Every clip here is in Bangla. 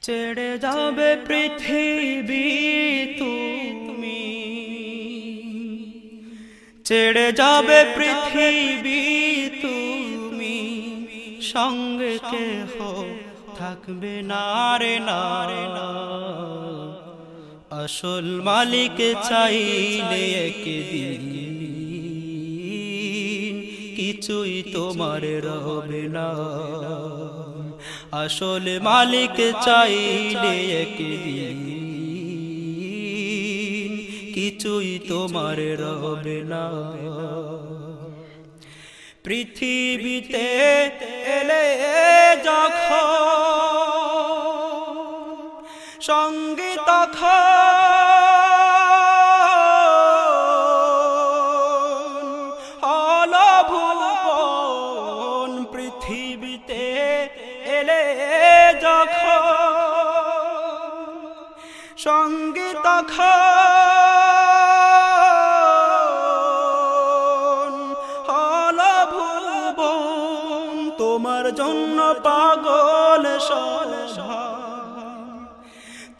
ছেড়ে যাবে পৃথিবী তুমি, ছেড়ে যাবে পৃথিবী তুমি, সঙ্গে কেহ থাকবে না রে না। আসল মালিক চাইলে একদিন কিছুই তোমার রবে না। আসল মালিক চাইলে একদিন কিছুই তোমার রবে না। পৃথিবীতে এলে যখন সঙ্গে তখন হল ভুবন। পৃথিবীতে এলে যখন সঙ্গে তখন হল ভুবন। তোমার জন্য পাগল সবাই,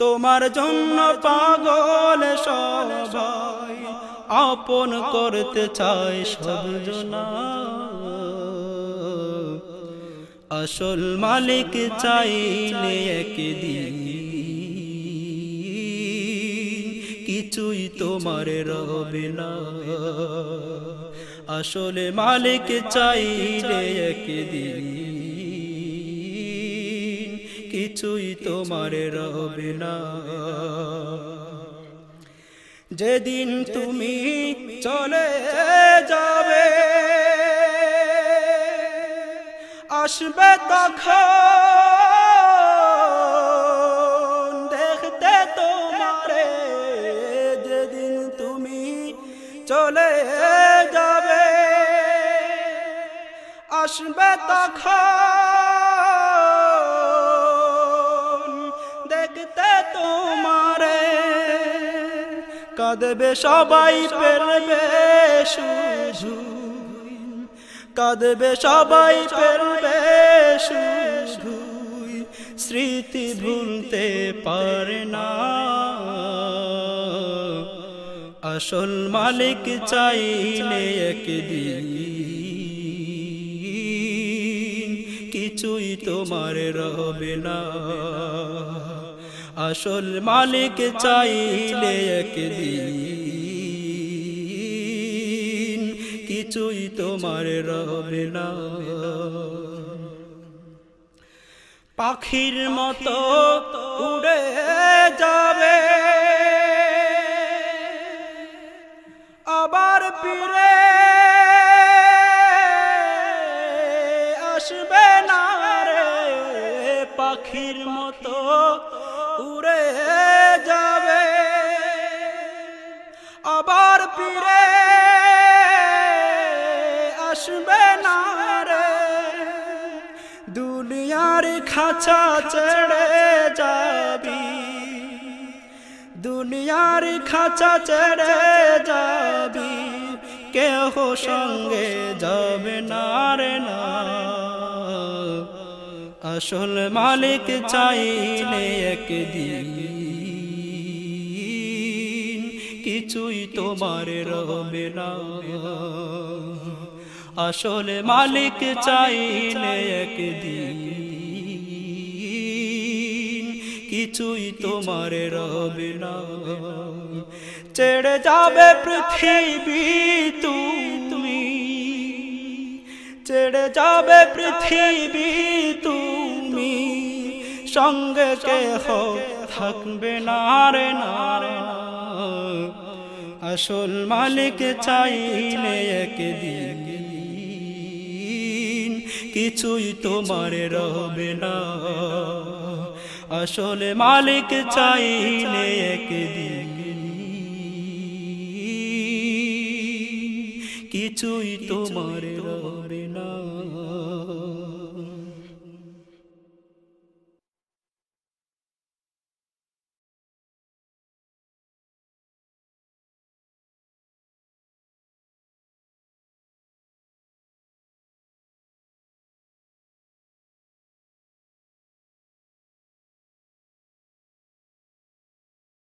তোমার জন্য পাগল সবাই, আপন করতে চায় সব জনা। আসল মালিক চাইলে একদিন কিছুই তোমার রবে না। আসল মালিক চাইলে একদিন কিছুই তোমার রবে না। যেদিন তুমি চলে যাবে আসবে তখন দেখতে তোমারে। যেদিন তুমি চলে যাবে আসবে তখন দেখতে তোমারে। কাঁদবে সবাই পেলবে শুধু, কাঁদবে সবাই পেলবে শুধু, স্মৃতি ভুলতে পারে না। আসল মালিক চাইলে একদিন কিছুই তোমার রবে না। আসল মালিক চাইলে একদিন কিছুই তোমার রবে না। পাখির মতো উড়ে যাবে আবার ফিরে আসবে না রে। পাখির মতো উড়ে যাবে আবার ফিরে আসবে না রে। দুনিয়ার খাঁচা ছেড়ে যাবি, দুনিয়ার খাঁচা ছেড়ে যাবি, কেহ সঙ্গে যাবে না রে না। আসল মালিক চাইলে একদিন কিছুই তোমার রবে না। আসল মালিক চাইলে একদিন কিছুই তোমার রবে না। ছেড়ে যাবে পৃথিবী তুমি, ছেড়ে যাবে পৃথিবী তুমি, সঙ্গে কেহ থাকবে না রে না। আসল মালিক চাইলে একদিন কিছুই তোমার রবে না। আসল মালিক চাইলে একদিন কিছুই তোমার